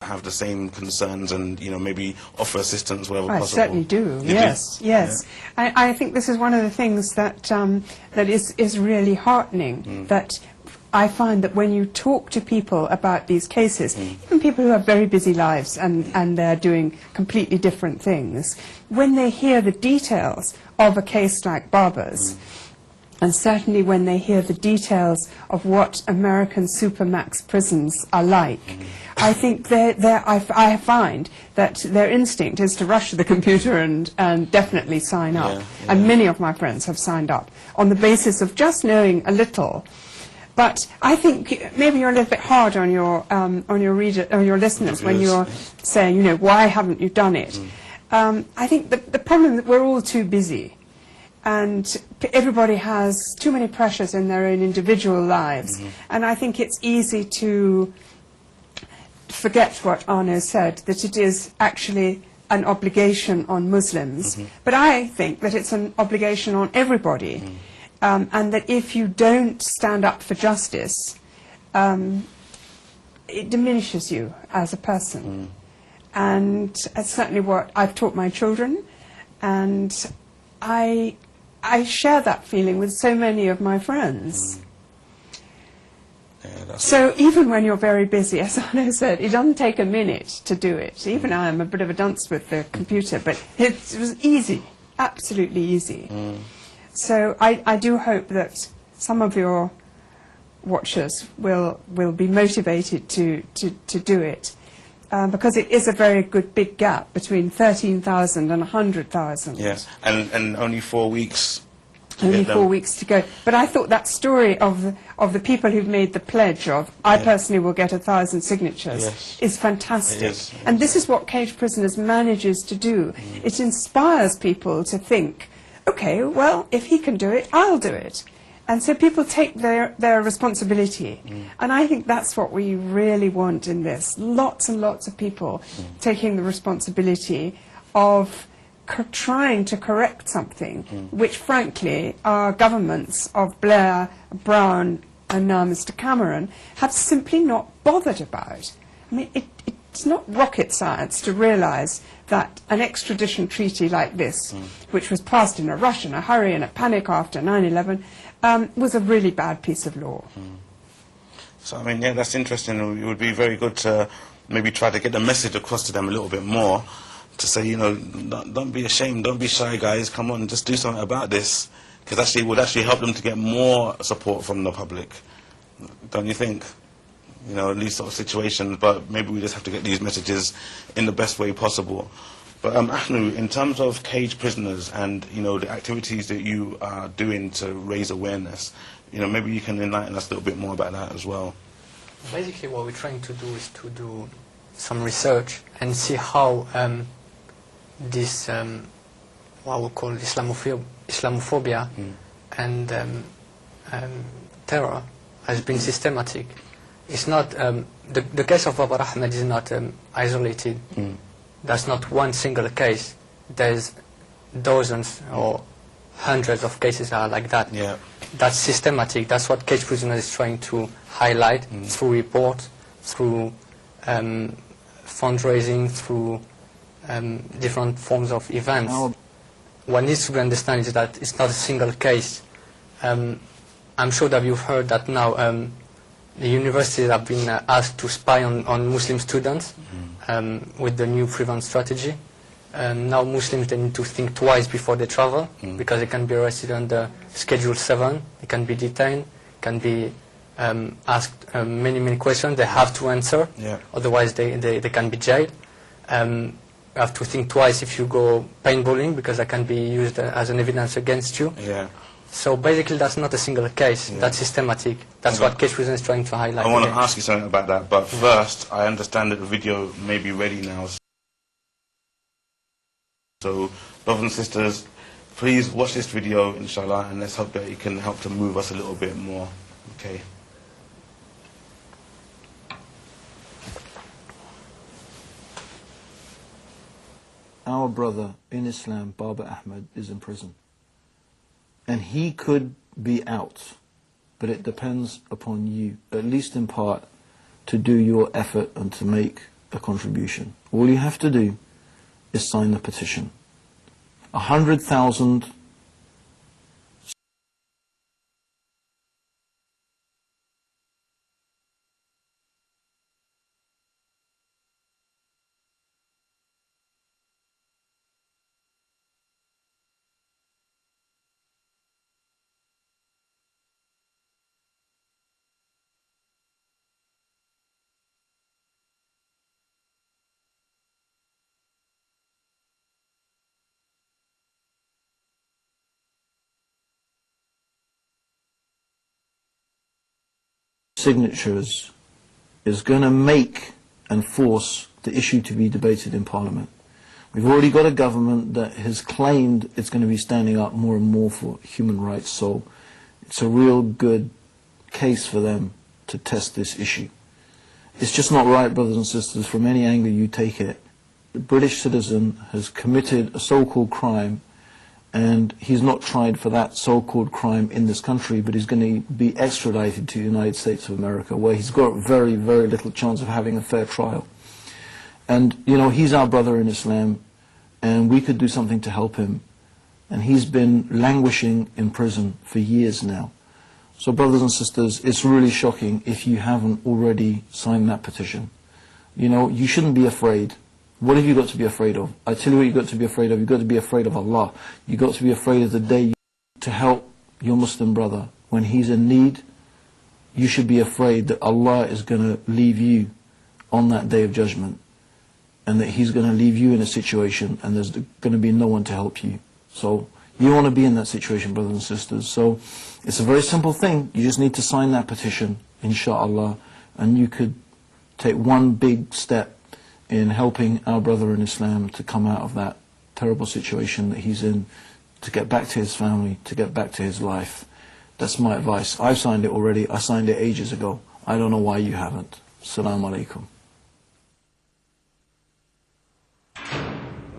have the same concerns and, you know, maybe offer assistance wherever possible? I certainly do. Yes, yes. Yeah. I think this is one of the things that that is really heartening. That I find that when you talk to people about these cases, even people who have very busy lives and they're doing completely different things, when they hear the details of a case like Babar's, and certainly when they hear the details of what American supermax prisons are like, I think I find that their instinct is to rush to the computer and definitely sign up. Yeah. And many of my friends have signed up on the basis of just knowing a little. But I think maybe you're a little bit hard on your listeners when you're saying, you know, why haven't you done it? I think the problem is that we're all too busy. And everybody has too many pressures in their own individual lives. And I think it's easy to forget what Arno said, that it is actually an obligation on Muslims. But I think that it's an obligation on everybody. And that if you don't stand up for justice, it diminishes you as a person. And that's certainly what I've taught my children. And I share that feeling with so many of my friends. Yeah, so even when you're very busy, as Arno said, it doesn't take a minute to do it. Even I am a bit of a dunce with the computer, but it was easy, absolutely easy. So I do hope that some of your watchers will be motivated to do it. Because it is a very good big gap between 13,000 and 100,000. Yes, and only 4 weeks. Only 4 weeks to go. But I thought that story of the people who've made the pledge of, I personally will get 1,000 signatures, is fantastic. And this is what Cage Prisoners manages to do. It inspires people to think, okay, well, if he can do it, I'll do it. And so people take their responsibility. And I think that's what we really want in this. Lots and lots of people taking the responsibility of trying to correct something, which frankly our governments of Blair, Brown and now Mr. Cameron have simply not bothered about. I mean, it's not rocket science to realize that an extradition treaty like this, which was passed in a rush and a hurry and a panic after 9/11, was a really bad piece of law. So, I mean, yeah, that's interesting. It would be very good to maybe try to get the message across to them a little bit more, to say, you know, don't be ashamed, don't be shy, guys, come on, just do something about this, because actually it would actually help them to get more support from the public, don't you think? You know, in these sort of situations, but maybe we just have to get these messages in the best way possible. But Ahnu, in terms of Cage Prisoners and, you know, the activities that you are doing to raise awareness, you know, maybe you can enlighten us a little bit more about that as well. Basically what we're trying to do is to do some research and see how this, what we call Islamophobia and terror has been systematic. It's not, the case of Babar Ahmad is not isolated. That's not one single case. There's dozens or hundreds of cases are like that. Yeah. That's systematic. That's what Cage Prisoners is trying to highlight through reports, through fundraising, through different forms of events. What needs to be understood is that it's not a single case. I'm sure that you've heard that now the universities have been asked to spy on Muslim students with the new prevent strategy. Now Muslims, they need to think twice before they travel, because they can be arrested under Schedule 7, they can be detained, can be asked many questions, they have to answer, otherwise they can be jailed. You have to think twice if you go paintballing, because that can be used as an evidence against you. So basically that's not a single case, that's systematic. That's what Cage Prison is trying to highlight. I want to ask you something about that, but first, I understand that the video may be ready now. So, brothers and sisters, please watch this video, inshallah, and let's hope that it can help to move us a little bit more. Okay. Our brother in Islam, Babar Ahmad, is in prison. And he could be out, but it depends upon you, at least in part, to do your effort and to make a contribution. All you have to do is sign the petition. 100,000 signatures is going to make and force the issue to be debated in Parliament. We've already got a government that has claimed it's going to be standing up more and more for human rights, so it's a real good case for them to test this issue. It's just not right, brothers and sisters, from any angle you take it. The British citizen has committed a so-called crime, and he's not tried for that so-called crime in this country, but he's going to be extradited to the United States of America, where he's got very, very little chance of having a fair trial. And, you know, he's our brother in Islam, and we could do something to help him. And he's been languishing in prison for years now. So, brothers and sisters, it's really shocking if you haven't already signed that petition. You know, you shouldn't be afraid. What have you got to be afraid of? I tell you what you've got to be afraid of. You've got to be afraid of Allah. You've got to be afraid of the day to help your Muslim brother. When he's in need, you should be afraid that Allah is going to leave you on that day of judgment, and that he's going to leave you in a situation and there's going to be no one to help you. So you want to be in that situation, brothers and sisters. So it's a very simple thing. You just need to sign that petition, inshallah, and you could take one big step in helping our brother in Islam to come out of that terrible situation that he's in, to get back to his family, to get back to his life. That's my advice. I've signed it already. I signed it ages ago. I don't know why you haven't. Assalamu alaikum.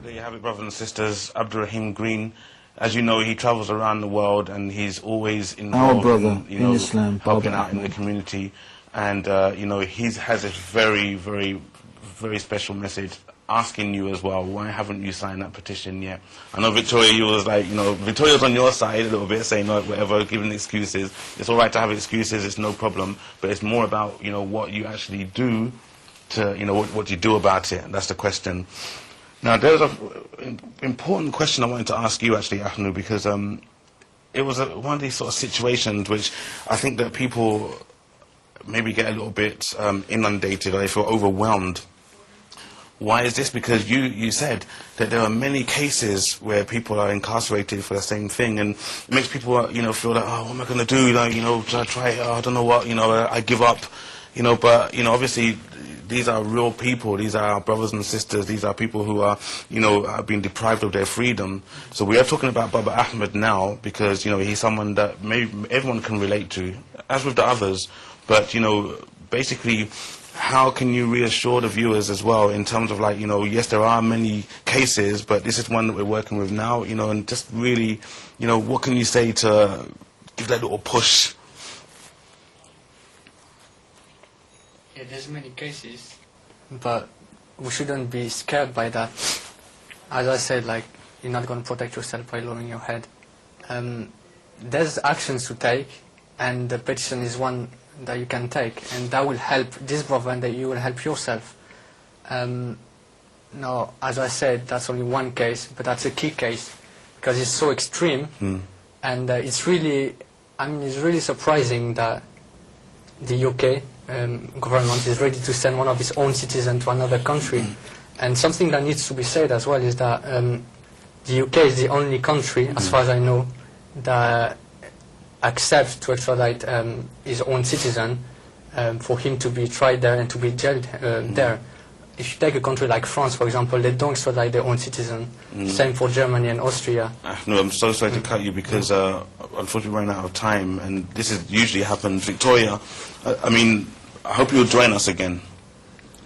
There you have it, brothers and sisters. Abdurrahim Green, as you know, he travels around the world and he's always involved our brother in, in Islam, helping Babar out in the Ahmad. community. And, you know, he has a very, very, very special message asking you as well, why haven't you signed that petition yet? I know, Victoria, you was like, you know, Victoria's on your side a little bit, saying, no, whatever, giving excuses. It's all right to have excuses, it's no problem, but it's more about, you know, what you actually do to, you know, what you do about it. That's the question. Now, there's an important question I wanted to ask you, actually, Ahnu, because it was one of these sort of situations which I think that people maybe get a little bit inundated, or they feel overwhelmed. Why is this? Because you said that there are many cases where people are incarcerated for the same thing, and it makes people, you know, feel like, oh, what am I going to do? Like, you know, try it? Oh, I don't know what, you know, I give up. You know, but, you know, obviously these are real people. These are our brothers and sisters. These are people who are, you know, are being deprived of their freedom. So we are talking about Babar Ahmad now because, you know, he's someone that maybe everyone can relate to, as with the others. But, you know, basically, how can you reassure the viewers as well in terms of, like, you know, yes, there are many cases, but this is one that we're working with now, you know, and just really, you know, what can you say to give that little push? Yeah, there's many cases, but we shouldn't be scared by that. As I said, like, you're not going to protect yourself by lowering your head. There's actions to take, and the petition is one that you can take, and that will help this brother, and that you will help yourself. Now, as I said, that's only one case, but that's a key case, because it's so extreme, and it's really, I mean, it's really surprising that the UK government is ready to send one of its own citizens to another country. And something that needs to be said as well is that the UK is the only country, as far as I know, that accepts to extradite his own citizen for him to be tried there and to be jailed there. If you take a country like France, for example, they don't extradite their own citizen. Same for Germany and Austria. No, I'm so sorry to cut you because unfortunately we're running out of time, and this is usually happens. Victoria, I mean, I hope you'll join us again.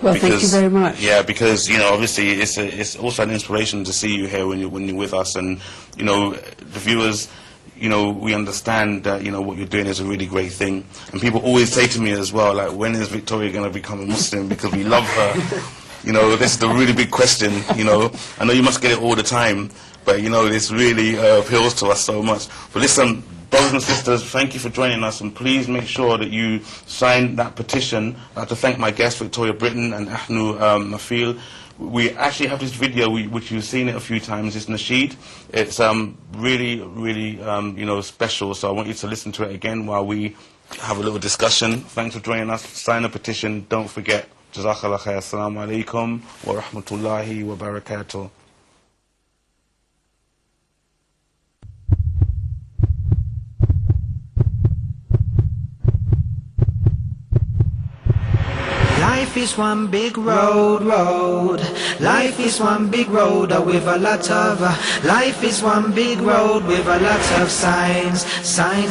Well, thank you very much. Yeah, because, you know, obviously it's also an inspiration to see you here when you're with us, and, you know, the viewers, you know, we understand that, you know, what you're doing is a really great thing. And people always say to me as well, like, when is Victoria going to become a Muslim? Because we love her. You know, this is the really big question, you know. I know you must get it all the time, but, you know, this really appeals to us so much. But listen, brothers and sisters, thank you for joining us, and please make sure that you sign that petition. I'd like to thank my guests, Victoria Britton and Ahnu Mafil. We actually have this video, which you've seen it a few times. It's Nasheed. It's really, really, you know, special. So I want you to listen to it again while we have a little discussion. Thanks for joining us. Sign the petition. Don't forget. Jazakallah khair. Assalamu alaikum wa rahmatullahi wa barakatuh. Life is one big road. Life is one big road with a lot of. Life is one big road with a lot of signs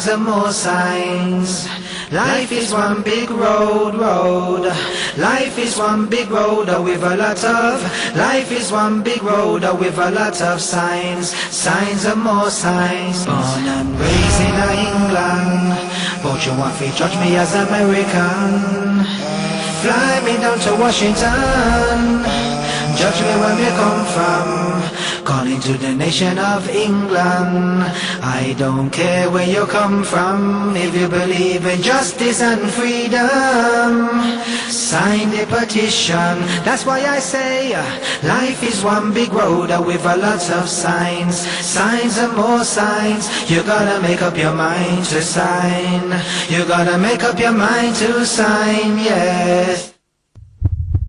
and more signs. Life is one big road. Life is one big road with a lot of. Life is one big road with a lot of signs and more signs. Born and raised in England, but you want to judge me as American. Fly me down to Washington, judge me where we come from, calling to the nation of England. I don't care where you come from, if you believe in justice and freedom, sign the petition. That's why I say, life is one big road with a lot of signs and more signs. You gotta make up your mind to sign, you gotta make up your mind to sign, yes.